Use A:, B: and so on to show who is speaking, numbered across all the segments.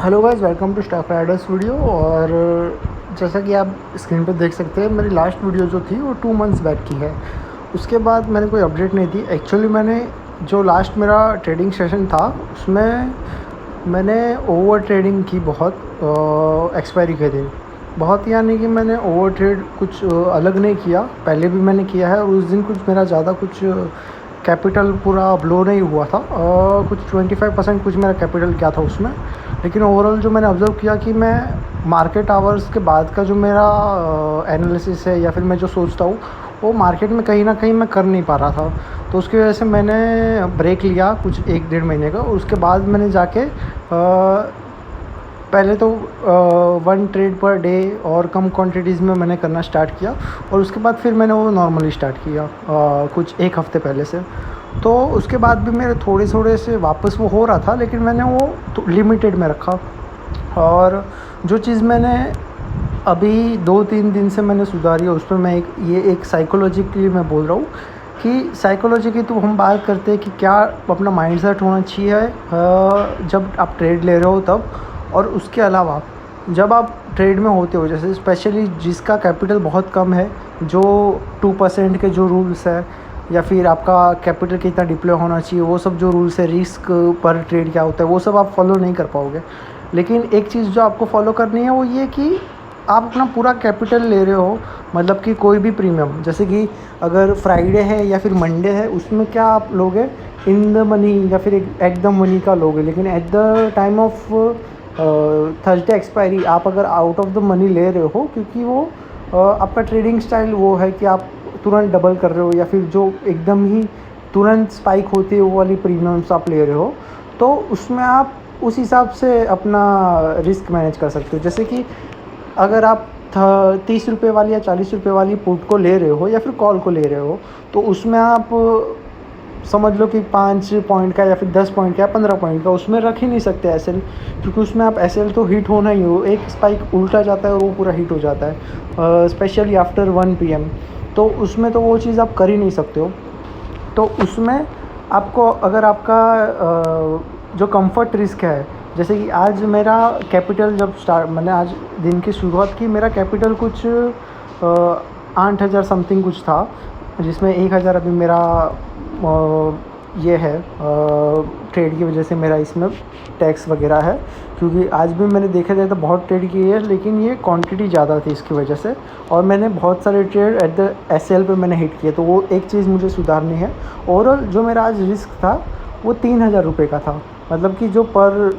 A: Hello guys, welcome to stock riders video. और जैसा कि आप स्क्रीन पर देख सकते हैं, मेरी लास्ट वीडियो जो थी वो 2 मंथ्स बैक की है। उसके बाद मैंने कोई अपडेट नहीं दी। एक्चुअली मैंने जो लास्ट मेरा ट्रेडिंग सेशन था उसमें मैंने ओवर ट्रेडिंग की बहुत एक्सपायरी के दिन। बहुत यानी कि मैंने ओवर ट्रेड कुछ अलग नहीं किया, पहले भी मैंने किया है। और उस दिन कुछ मेरा ज़्यादा कुछ कैपिटल पूरा ब्लो नहीं हुआ था, कुछ 25% कुछ मेरा कैपिटल क्या था उसमें। लेकिन ओवरऑल जो मैंने ऑब्ज़र्व किया कि मैं मार्केट आवर्स के बाद का जो मेरा एनालिसिस है या फिर मैं जो सोचता हूँ वो मार्केट में कहीं ना कहीं मैं कर नहीं पा रहा था। तो उसकी वजह से मैंने ब्रेक लिया कुछ 1-1.5 महीने का। और उसके बाद मैंने जाके पहले तो 1 ट्रेड पर डे और कम क्वांटिटीज़ में मैंने करना स्टार्ट किया। और उसके बाद फिर मैंने वो नॉर्मली स्टार्ट किया कुछ 1 हफ़्ते पहले से। तो उसके बाद भी मेरे थोड़े थोड़े से वापस वो हो रहा था, लेकिन मैंने वो तो लिमिटेड में रखा। और जो चीज़ मैंने अभी 2-3 दिन से मैंने सुधारी है उसमें मैं एक साइकोलॉजिकली मैं बोल रहा हूँ कि साइकोलॉजी की तो हम बात करते हैं कि क्या अपना माइंडसेट होना चाहिए जब आप ट्रेड ले रहे हो तब। और उसके अलावा जब आप ट्रेड में होते हो, जैसे स्पेशली जिसका कैपिटल बहुत कम है, जो 2% के जो रूल्स है या फिर आपका कैपिटल कितना डिप्लॉय होना चाहिए, वो सब जो रूल्स है, रिस्क पर ट्रेड क्या होता है, वो सब आप फॉलो नहीं कर पाओगे। लेकिन एक चीज़ जो आपको फॉलो करनी है वो ये कि आप अपना पूरा कैपिटल ले रहे हो। मतलब कि कोई भी प्रीमियम, जैसे कि अगर फ्राइडे है या फिर मंडे है, उसमें क्या आप लोगे, इन द मनी या फिर एट द मनी का लोगे। लेकिन at the time of Thursday expiry आप अगर आउट ऑफ द मनी ले रहे हो, क्योंकि वो आपका ट्रेडिंग स्टाइल वो है कि आप तुरंत डबल कर रहे हो या फिर जो एकदम ही तुरंत स्पाइक होती है वो वाली प्रीमियम्स आप ले रहे हो, तो उसमें आप उस हिसाब से अपना रिस्क मैनेज कर सकते हो। जैसे कि अगर आप 30 रुपये वाली या 40 रुपये वाली पुट को ले रहे हो या फिर कॉल को ले रहे हो, तो उसमें आप समझ लो कि 5 पॉइंट का या फिर 10 पॉइंट का या 15 पॉइंट का उसमें रख ही नहीं सकते एसएल, क्योंकि उसमें आप एसएल तो हिट होना ही हो। एक स्पाइक उल्टा जाता है और वो पूरा हिट हो जाता है, स्पेशली आफ्टर 1 PM। तो उसमें तो वो चीज़ आप कर ही नहीं सकते हो। तो उसमें आपको अगर आपका जो कंफर्ट रिस्क है, जैसे कि आज मेरा कैपिटल जब मैंने आज दिन की शुरुआत की, मेरा कैपिटल कुछ 8,000 समथिंग कुछ था, जिसमें 1,000 अभी मेरा ये है ट्रेड की वजह से मेरा इसमें टैक्स वगैरह है। क्योंकि आज भी मैंने देखा जाए तो बहुत ट्रेड की है, लेकिन ये क्वांटिटी ज़्यादा थी इसकी वजह से। और मैंने बहुत सारे ट्रेड एट द एसएल पे मैंने हिट किए, तो वो एक चीज़ मुझे सुधारनी है। ओवरऑल जो मेरा आज रिस्क था वो 3,000 रुपये का था। मतलब कि जो पर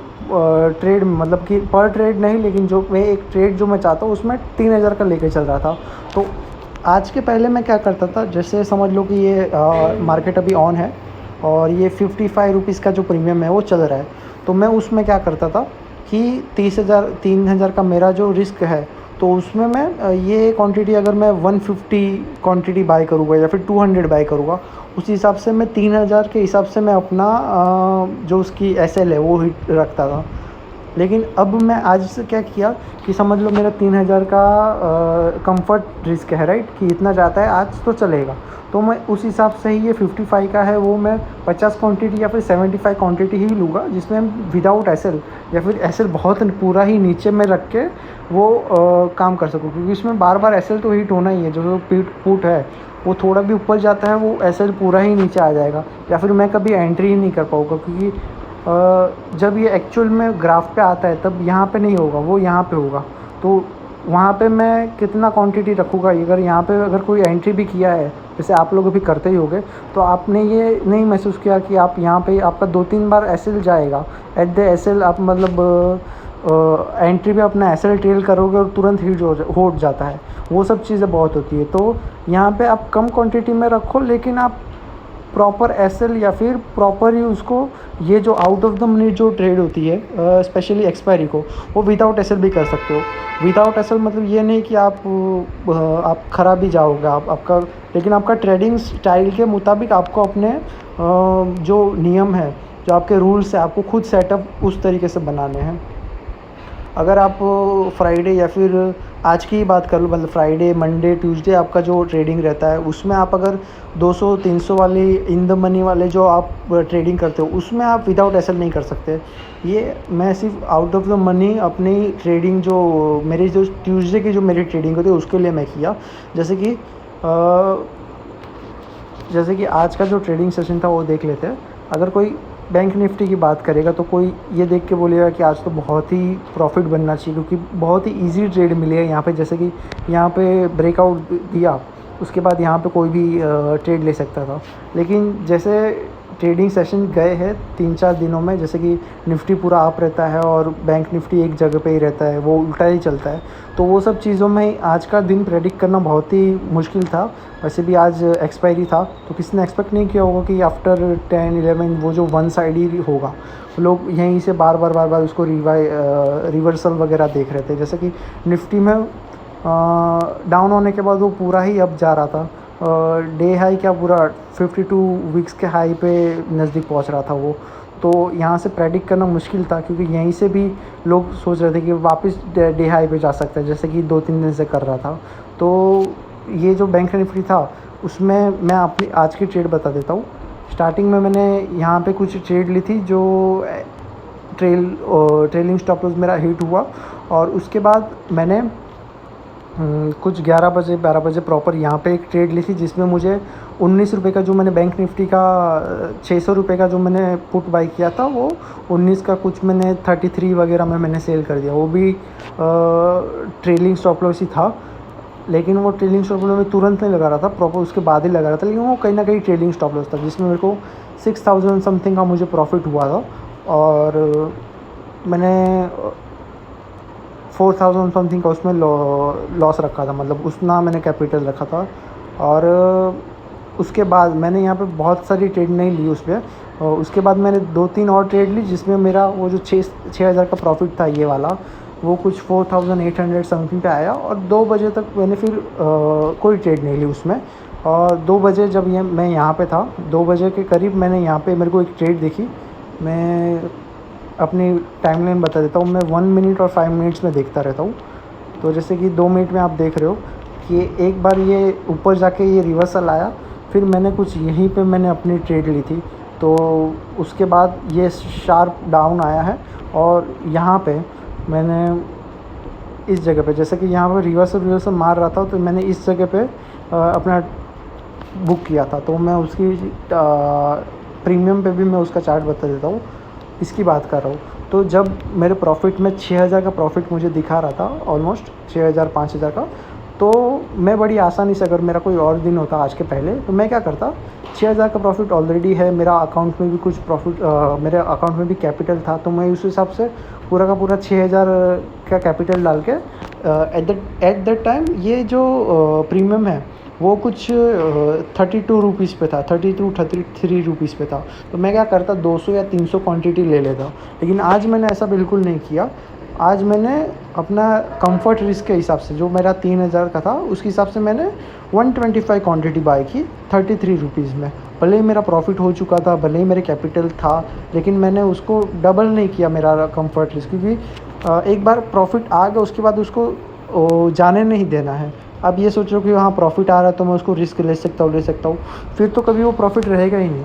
A: ट्रेड, मतलब कि पर ट्रेड नहीं, लेकिन जो मैं एक ट्रेड जो मैं चाहता हूँ उसमें 3,000 का लेके चल रहा था। तो आज के पहले मैं क्या करता था, जैसे समझ लो कि ये मार्केट अभी ऑन है और ये 55 रुपीज़ का जो प्रीमियम है वो चल रहा है, तो मैं उसमें क्या करता था कि 3,000 का मेरा जो रिस्क है, तो उसमें मैं ये क्वांटिटी अगर मैं 150 क्वांटिटी बाय करूँगा या फिर 200 बाय करूँगा, उस हिसाब से मैं 3,000 के हिसाब से मैं अपना जो उसकी एसएल है वो हिट रखता था। लेकिन अब मैं आज से क्या किया कि समझ लो मेरा 3,000 का कंफर्ट रिस्क है, राइट, कि इतना जाता है आज तो चलेगा। तो मैं उस हिसाब से ही ये 55 का है वो मैं 50 क्वांटिटी या फिर 75 क्वांटिटी ही लूँगा, जिसमें विदाउट एसएल या फिर एसएल बहुत पूरा ही नीचे में रख के वो काम कर सकूँ। क्योंकि इसमें बार बार एसएल तो हिट होना ही है। जो पुट है वो थोड़ा भी ऊपर जाता है वो एसएल पूरा ही नीचे आ जाएगा, या फिर मैं कभी एंट्री ही नहीं कर पाऊँगा। क्योंकि जब ये एक्चुअल में ग्राफ पे आता है तब यहाँ पे नहीं होगा, वो यहाँ पे होगा। तो वहाँ पे मैं कितना क्वांटिटी रखूँगा, अगर यहाँ पे अगर कोई एंट्री भी किया है, जैसे आप लोग भी करते ही होंगे, तो आपने ये नहीं महसूस किया कि आप यहाँ पे आपका 2-3 बार एसएल जाएगा। एट द एसएल आप मतलब एंट्री पे अपना एसएल ट्रेल करोगे और तुरंत हिट हो जाता है। वो सब चीज़ें बहुत होती है। तो यहाँ पे आप कम क्वांटिटी में रखो, लेकिन आप प्रॉपर एसएल या फिर प्रॉपर ही उसको, ये जो आउट ऑफ द मनी जो ट्रेड होती है स्पेशली एक्सपायरी को, वो विदाउट एसएल भी कर सकते हो। विदाउट एसएल मतलब ये नहीं कि आप खराब भी जाओगे आपका, लेकिन आपका ट्रेडिंग स्टाइल के मुताबिक आपको अपने जो नियम है, जो आपके रूल्स है, आपको खुद सेटअप उस तरीके से बनाने हैं। अगर आप फ्राइडे या फिर आज की ही बात कर लो, मतलब फ्राइडे, मंडे, ट्यूसडे आपका जो ट्रेडिंग रहता है उसमें आप अगर 200-300 वाली इन द मनी वाले जो आप ट्रेडिंग करते हो उसमें आप विदाउट एसएल नहीं कर सकते। ये मैं सिर्फ आउट ऑफ द मनी अपनी ट्रेडिंग जो मेरी जो ट्यूसडे की जो मेरी ट्रेडिंग होती है उसके लिए मैं किया। जैसे कि आज का जो ट्रेडिंग सेशन था वो देख लेते हैं। अगर कोई बैंक निफ्टी की बात करेगा तो कोई ये देख के बोलेगा कि आज तो बहुत ही प्रॉफिट बनना चाहिए, क्योंकि बहुत ही इजी ट्रेड मिली है यहाँ पे। जैसे कि यहाँ पे ब्रेकआउट दिया, उसके बाद यहाँ पे कोई भी ट्रेड ले सकता था। लेकिन जैसे ट्रेडिंग सेशन गए हैं 3-4 दिनों में, जैसे कि निफ्टी पूरा अप रहता है और बैंक निफ्टी एक जगह पे ही रहता है, वो उल्टा ही चलता है। तो वो सब चीज़ों में आज का दिन प्रेडिक्ट करना बहुत ही मुश्किल था। वैसे भी आज एक्सपायरी था तो किसी ने एक्सपेक्ट नहीं किया होगा कि आफ्टर 10-11 वो जो वन साइड ही होगा। लोग यहीं से बार बार उसको रिवर्सल वगैरह देख रहे थे। जैसे कि निफ्टी में डाउन होने के बाद वो पूरा ही अप जा रहा था। डे हाई क्या पूरा 52 वीक्स के हाई पे नज़दीक पहुंच रहा था वो। तो यहाँ से प्रेडिक्ट करना मुश्किल था, क्योंकि यहीं से भी लोग सोच रहे थे कि वापस डे हाई पे जा सकता है, जैसे कि 2-3 दिन से कर रहा था। तो ये जो बैंक निफ्टी था उसमें मैं अपनी आज की ट्रेड बता देता हूँ। स्टार्टिंग में मैंने यहाँ पे कुछ ट्रेड ली थी जो ट्रेलिंग स्टॉप लॉस मेरा हिट हुआ, और उसके बाद मैंने कुछ 12 बजे प्रॉपर यहाँ पे एक ट्रेड ली थी जिसमें मुझे 19 रुपये का जो मैंने बैंक निफ्टी का 600 रुपये का जो मैंने पुट बाई किया था, वो 19 का कुछ मैंने 33 वगैरह में मैंने सेल कर दिया। वो भी ट्रेलिंग स्टॉप लॉस ही था, लेकिन वो ट्रेलिंग स्टॉप लॉस में तुरंत नहीं लगा रहा था, प्रॉपर उसके बाद ही लगा रहा था। लेकिन वो कहीं ना कहीं ट्रेलिंग स्टॉप लॉस था जिसमें मेरे को 6000 समथिंग का मुझे प्रॉफिट हुआ था, और मैंने 4000 समथिंग का उसमें लॉस रखा था, मतलब उतना मैंने कैपिटल रखा था। और उसके बाद मैंने यहाँ पे बहुत सारी ट्रेड नहीं ली उस पर। उसके बाद मैंने 2-3 और ट्रेड ली जिसमें मेरा वो जो 6,000 का प्रॉफिट था ये वाला, वो कुछ 4800 समथिंग पे आया। और 2 बजे तक मैंने फिर कोई ट्रेड नहीं ली उसमें। और 2 बजे जब मैं यहाँ पे था, 2 बजे के करीब मैंने यहाँ पे मेरे को एक ट्रेड देखी। मैं अपनी टाइमलाइन बता देता हूँ। मैं 1 मिनट और 5 मिनट्स में देखता रहता हूँ। तो जैसे कि 2 मिनट में आप देख रहे हो कि एक बार ये ऊपर जाके ये रिवर्सल आया, फिर मैंने कुछ यहीं पे मैंने अपनी ट्रेड ली थी। तो उसके बाद ये शार्प डाउन आया है, और यहाँ पे मैंने इस जगह पे, जैसे कि यहाँ पर रिवर्सल मार रहा था, तो मैंने इस जगह पे अपना बुक किया था। तो मैं उसकी प्रीमियम पे भी मैं उसका चार्ट बता देता हूँ, इसकी बात कर रहा हूँ। तो जब मेरे प्रॉफिट में 6000 का प्रॉफिट मुझे दिखा रहा था, ऑलमोस्ट 6000-5000 का, तो मैं बड़ी आसानी से, अगर मेरा कोई और दिन होता आज के पहले, तो मैं क्या करता, 6000 का प्रॉफिट ऑलरेडी है मेरा अकाउंट में भी, कुछ प्रॉफिट मेरे अकाउंट में भी कैपिटल था, तो मैं उस हिसाब से पूरा का पूरा 6000 का कैपिटल डाल के एट दैट टाइम ये जो प्रीमियम है वो कुछ 32 रुपीज़ पे था, 33 रुपीज़ पे था। तो मैं क्या करता, 200 या 300 क्वांटिटी ले लेता। लेकिन आज मैंने ऐसा बिल्कुल नहीं किया। आज मैंने अपना कंफर्ट रिस्क के हिसाब से, जो मेरा 3000 का था उसके हिसाब से मैंने 125 क्वांटिटी बाई की 33 रुपीज़ में। भले ही मेरा प्रॉफिट हो चुका था, भले ही मेरे कैपिटल था, लेकिन मैंने उसको डबल नहीं किया मेरा कंफर्ट रिस्क, क्योंकि एक बार प्रॉफिट आ गया उसके बाद उसको जाने नहीं देना है। अब ये सोचो कि हाँ प्रॉफिट आ रहा है तो मैं उसको रिस्क ले सकता हूँ, फिर तो कभी वो प्रॉफिट रहेगा ही नहीं।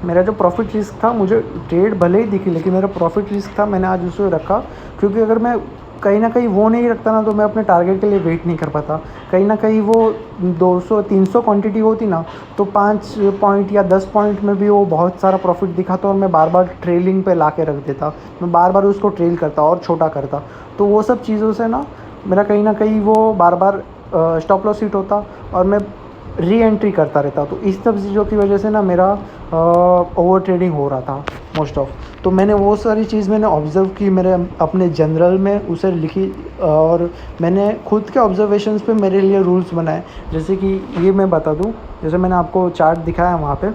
A: मेरा जो प्रॉफिट रिस्क था, मुझे ट्रेड भले ही दिखी लेकिन मेरा प्रॉफिट रिस्क था, मैंने आज उसे रखा। क्योंकि अगर मैं कहीं ना कहीं वो नहीं रखता ना, तो मैं अपने टारगेट के लिए वेट नहीं कर पाता। कहीं ना कहीं वो 200-300 क्वांटिटी होती ना, तो 5 पॉइंट या 10 पॉइंट में भी वो बहुत सारा प्रॉफिट दिखाता, और मैं बार बार ट्रेलिंग पे ला के रख देता, मैं बार बार उसको ट्रेल करता और छोटा करता। तो वो सब चीज़ों से ना मेरा कहीं ना कहीं वो बार बार स्टॉप लॉस हिट होता, और मैं री एंट्री करता रहता। तो इस सब चीज़ों की वजह से ना मेरा ओवर ट्रेडिंग हो रहा था मोस्ट ऑफ। तो मैंने वो सारी चीज़ मैंने ऑब्ज़र्व की, मेरे अपने जनरल में उसे लिखी, और मैंने खुद के ऑब्जर्वेशंस पे मेरे लिए रूल्स बनाए। जैसे कि ये मैं बता दूँ, जैसे मैंने आपको चार्ट दिखाया वहाँ पे,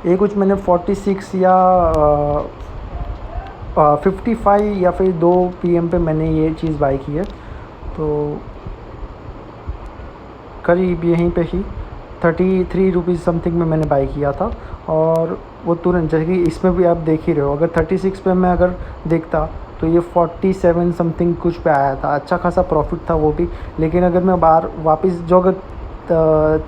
A: ये कुछ मैंने 46 या 55 या फिर 2 PM पे मैंने ये चीज़ बाई की है। तो करीब यहीं पे ही 33 रुपीज़ समथिंग में मैंने बाई किया था, और वो तुरंत, जैसे कि इसमें भी आप देख ही रहे हो, अगर 36 पे मैं अगर देखता तो ये 47 समथिंग कुछ पे आया था, अच्छा खासा प्रॉफिट था वो भी। लेकिन अगर मैं बाहर वापस जो अगर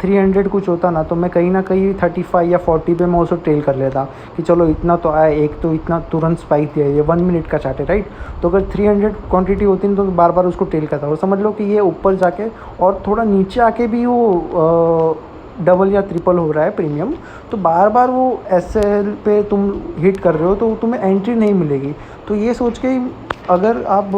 A: 300 कुछ होता ना, तो मैं कहीं ना कहीं 35 या 40 पे मैं उसको ट्रेल कर लेता कि चलो इतना तो आया, एक तो इतना तुरंत स्पाइक दिया, ये 1 मिनट का चार्ट है राइट। तो अगर 300 क्वांटिटी होती ना तो बार बार उसको ट्रेल करता, और समझ लो कि ये ऊपर जाके और थोड़ा नीचे आके भी वो डबल या ट्रिपल हो रहा है प्रीमियम, तो बार बार वो एसएल पे तुम हिट कर रहे हो तो तुम्हें एंट्री नहीं मिलेगी। तो ये सोच के अगर आप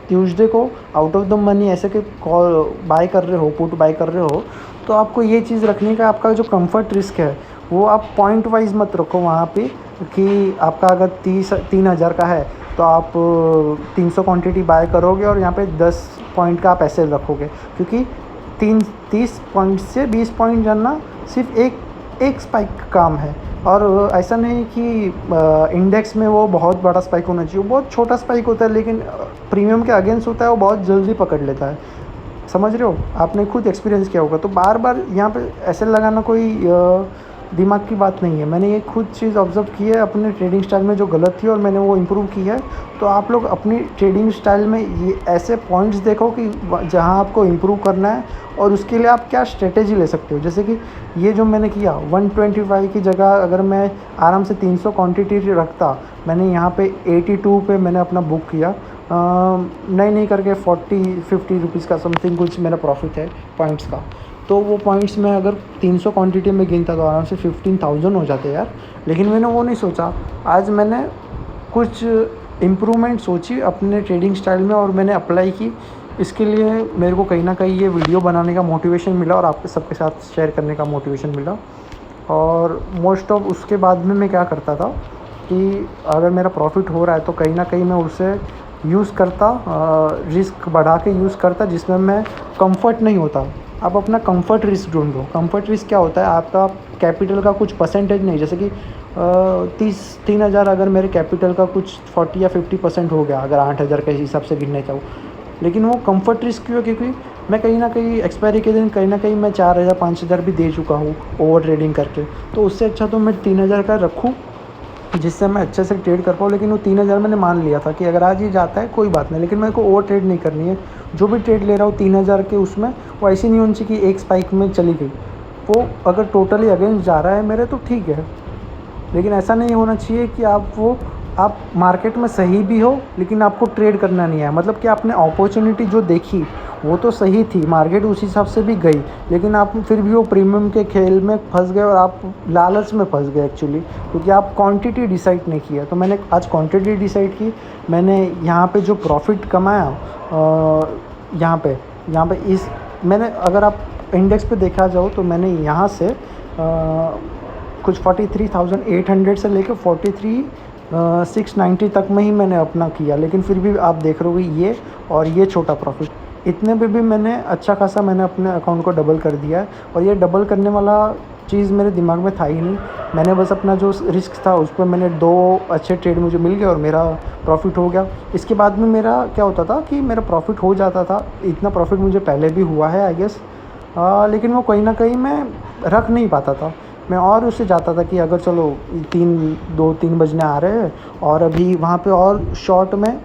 A: ट्यूसडे को आउट ऑफ द मनी ऐसे के कॉल बाय कर रहे हो, पुट बाय कर रहे हो, तो आपको ये चीज़ रखने का, आपका जो कंफर्ट रिस्क है वो आप पॉइंट वाइज मत रखो वहाँ पे कि आपका अगर 3,000 का है तो आप 300 क्वांटिटी बाय करोगे और यहाँ पे 10 पॉइंट का आप ऐसे रखोगे, क्योंकि 30 पॉइंट से 20 पॉइंट जानना सिर्फ एक स्पाइक का काम है। और ऐसा नहीं कि इंडेक्स में वो बहुत बड़ा स्पाइक होना चाहिए, वो बहुत छोटा स्पाइक होता है लेकिन प्रीमियम के अगेंस्ट होता है, वो बहुत जल्दी पकड़ लेता है। समझ रहे हो, आपने खुद एक्सपीरियंस किया होगा। तो बार बार यहाँ पे ऐसे लगाना कोई दिमाग की बात नहीं है। मैंने ये खुद चीज़ ऑब्जर्व की है अपने ट्रेडिंग स्टाइल में जो गलत थी, और मैंने वो इम्प्रूव की है। तो आप लोग अपनी ट्रेडिंग स्टाइल में ये ऐसे पॉइंट्स देखो कि जहाँ आपको इम्प्रूव करना है, और उसके लिए आप क्या स्ट्रेटेजी ले सकते हो। जैसे कि ये जो मैंने किया 125 की जगह अगर मैं आराम से 300 क्वांटिटी रखता, मैंने यहाँ पे 82 पे मैंने अपना बुक किया, नहीं करके 40-50 रुपीज़ का समथिंग कुछ मेरा प्रॉफिट है पॉइंट्स का। तो वो पॉइंट्स में अगर 300 क्वांटिटी में गिनता तो आराम से 15,000 हो जाते यार। लेकिन मैंने वो नहीं सोचा। आज मैंने कुछ इम्प्रूवमेंट सोची अपने ट्रेडिंग स्टाइल में और मैंने अप्लाई की। इसके लिए मेरे को कहीं ना कहीं ये वीडियो बनाने का मोटिवेशन मिला और आपके सबके साथ शेयर करने का मोटिवेशन मिला। और मोस्ट ऑफ उसके बाद में मैं क्या करता था कि अगर मेरा प्रॉफिट हो रहा है तो कहीं ना कहीं मैं उसे यूज़ करता, रिस्क बढ़ा के यूज़ करता जिसमें मैं कंफर्ट नहीं होता। आप अपना कंफर्ट रिस्क ढूंढो। कंफर्ट रिस्क क्या होता है, आपका कैपिटल का कुछ परसेंटेज नहीं, जैसे कि 3,000 अगर मेरे कैपिटल का कुछ 40 या 50% हो गया, अगर 8,000 के हिसाब से गिनने चाहूँ। लेकिन वो कंफर्ट रिस्क क्यों है, क्योंकि मैं कहीं ना कहीं एक्सपायरी के दिन कहीं ना कहीं मैं 4,000 5,000 भी दे चुका हूँ ओवर ट्रेडिंग करके। तो उससे अच्छा तो मैं 3,000 का रखूँ जिससे मैं अच्छे से ट्रेड कर पाऊँ। लेकिन वो 3,000 मैंने मान लिया था कि अगर आज ये जाता है कोई बात नहीं, लेकिन मेरे को ओवर ट्रेड नहीं करनी है। जो भी ट्रेड ले रहा हूँ 3,000 के उसमें, वो ऐसी नहीं होनी चाहिए कि एक स्पाइक में चली गई। वो अगर टोटली अगेंस्ट जा रहा है मेरे तो ठीक है, लेकिन ऐसा नहीं होना चाहिए कि आप मार्केट में सही भी हो लेकिन आपको ट्रेड करना नहीं है। मतलब कि आपने अपॉर्चुनिटी जो देखी वो तो सही थी, मार्केट उस हिसाब से भी गई, लेकिन आप फिर भी वो प्रीमियम के खेल में फंस गए और आप लालच में फंस गए एक्चुअली, क्योंकि आप क्वांटिटी डिसाइड नहीं किया। तो मैंने आज क्वांटिटी डिसाइड की। मैंने यहाँ पे जो प्रॉफिट कमाया यहाँ पे इस मैंने अगर आप इंडेक्स पे देखा जाओ तो मैंने यहाँ से कुछ 43,800 से लेकर 43,690 तक में ही मैंने अपना किया। लेकिन फिर भी आप देख रहे हो ये और ये छोटा प्रॉफिट, इतने पे भी मैंने अच्छा खासा मैंने अपने अकाउंट को डबल कर दिया है। और ये डबल करने वाला चीज़ मेरे दिमाग में था ही नहीं। मैंने बस अपना जो रिस्क था उस पर मैंने 2 अच्छे ट्रेड मुझे मिल गए और मेरा प्रॉफिट हो गया। इसके बाद में मेरा क्या होता था कि मेरा प्रॉफिट हो जाता था। इतना प्रॉफिट मुझे पहले भी हुआ है आई गेस, लेकिन वो कहीं ना कहीं मैं रख नहीं पाता था। मैं और उससे जाता था कि अगर चलो 2-3 बजने आ रहे हैं और अभी वहाँ पे और शॉर्ट में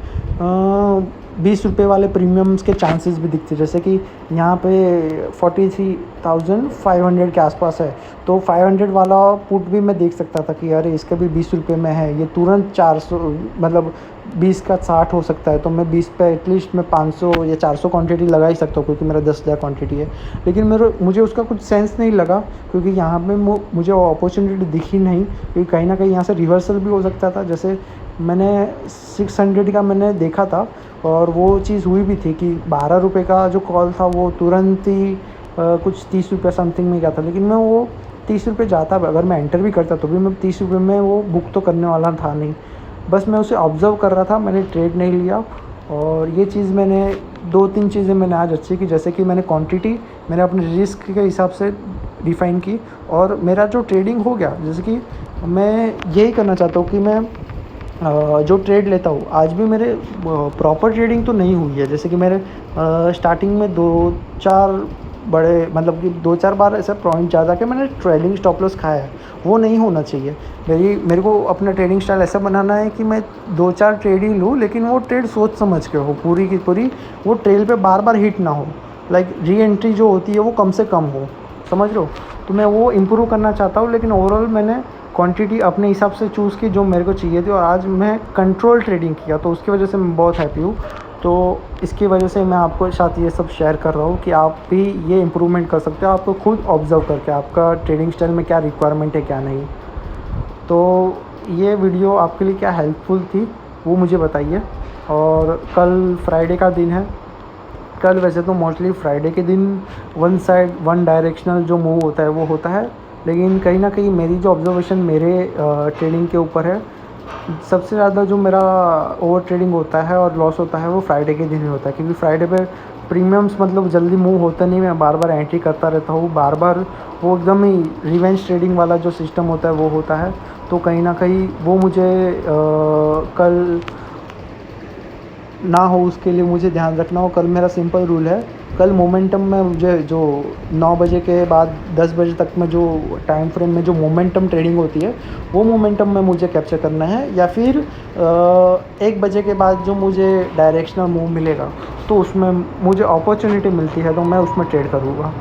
A: 20 रुपये वाले प्रीमियम्स के चांसेस भी दिखते, जैसे कि यहाँ पे 43,500 के आसपास है, तो 500 वाला पुट भी मैं देख सकता था कि अरे इसका भी 20 रुपये में है, ये तुरंत 400 मतलब 20 का 60 हो सकता है, तो मैं 20 पे एटलीस्ट मैं 500 या 400 क्वांटिटी लगा ही सकता हूँ क्योंकि मेरा 10,000 क्वांटिटी है। लेकिन मुझे उसका कुछ सेंस नहीं लगा क्योंकि यहाँ पे मुझे वो अपॉर्चुनिटी दिखी नहीं, क्योंकि कहीं ना कहीं यहाँ से रिवर्सल भी हो सकता था। जैसे मैंने 600 का मैंने देखा था और वो चीज़ हुई भी थी कि 12 रुपये का जो कॉल था वो तुरंत ही कुछ 30 रुपये समथिंग में गया था। लेकिन मैं वो 30 रुपये जाता, अगर मैं एंटर भी करता तो भी मैं 30 रुपये में वो बुक तो करने वाला था नहीं। बस मैं उसे ऑब्ज़र्व कर रहा था, मैंने ट्रेड नहीं लिया। और ये चीज़ मैंने 2-3 चीज़ें मैंने आज अच्छी की, जैसे कि मैंने क्वांटिटी मैंने अपने रिस्क के हिसाब से डिफ़ाइन की और मेरा जो ट्रेडिंग हो गया। जैसे कि मैं यही करना चाहता हूँ कि मैं जो ट्रेड लेता हूँ आज भी मेरे प्रॉपर ट्रेडिंग तो नहीं हुई है। जैसे कि मेरे स्टार्टिंग में 2-4 बड़े मतलब कि 2-4 बार ऐसा पॉइंट जा के मैंने ट्रेलिंग स्टॉप लॉस खाया है, वो नहीं होना चाहिए। मेरे को अपना ट्रेडिंग स्टाइल ऐसा बनाना है कि मैं 2-4 ट्रेड ही लूँ, लेकिन वो ट्रेड सोच समझ के हो, पूरी की पूरी वो ट्रेल पे बार-बार हिट ना हो, लाइक री एंट्री जो होती है वो कम से कम हो, समझ रहे हो? तो मैं वो इम्प्रूव करना चाहता हूँ, लेकिन ओवरऑल मैंने क्वांटिटी अपने हिसाब से चूज़ की जो मेरे को चाहिए थी, और आज मैं कंट्रोल ट्रेडिंग किया, तो उसकी वजह से मैं बहुत हैप्पी हूँ। तो इसकी वजह से मैं आपको साथ ये सब शेयर कर रहा हूँ कि आप भी ये इम्प्रूवमेंट कर सकते हो, आपको खुद ऑब्ज़र्व करके आपका ट्रेडिंग स्टाइल में क्या रिक्वायरमेंट है क्या नहीं। तो ये वीडियो आपके लिए क्या हेल्पफुल थी वो मुझे बताइए। और कल फ्राइडे का दिन है, कल वैसे तो मोस्टली फ्राइडे के दिन वन साइड वन डायरेक्शनल जो मूव होता है वो होता है, लेकिन कहीं ना कहीं मेरी जो ऑब्जर्वेशन मेरे ट्रेडिंग के ऊपर है, सबसे ज़्यादा जो मेरा ओवर ट्रेडिंग होता है और लॉस होता है वो फ्राइडे के दिन ही होता है, क्योंकि फ्राइडे पे प्रीमियम्स मतलब जल्दी मूव होता नहीं, मैं बार बार एंट्री करता रहता हूँ, बार बार वो एकदम ही रिवेंज ट्रेडिंग वाला जो सिस्टम होता है वो होता है। तो कहीं ना कहीं वो मुझे कल ना हो उसके लिए मुझे ध्यान रखना हो। कल मेरा सिंपल रूल है, कल मोमेंटम में मुझे जो 9 बजे के बाद 10 बजे तक में जो टाइम फ्रेम में जो मोमेंटम ट्रेडिंग होती है वो मोमेंटम में मुझे कैप्चर करना है, या फिर 1 बजे के बाद जो मुझे डायरेक्शनल मूव मिलेगा तो उसमें मुझे अपॉर्चुनिटी मिलती है तो मैं उसमें ट्रेड करूँगा।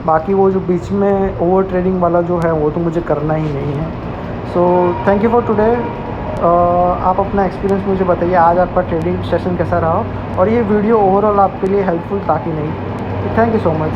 A: बाकी वो जो बीच में ओवर ट्रेडिंग वाला जो है वो तो मुझे करना ही नहीं है। So thank you for today. आप अपना एक्सपीरियंस मुझे बताइए, आज आपका ट्रेडिंग सेशन कैसा रहा, और ये वीडियो ओवरऑल आपके लिए हेल्पफुल था कि नहीं। Thank you so much.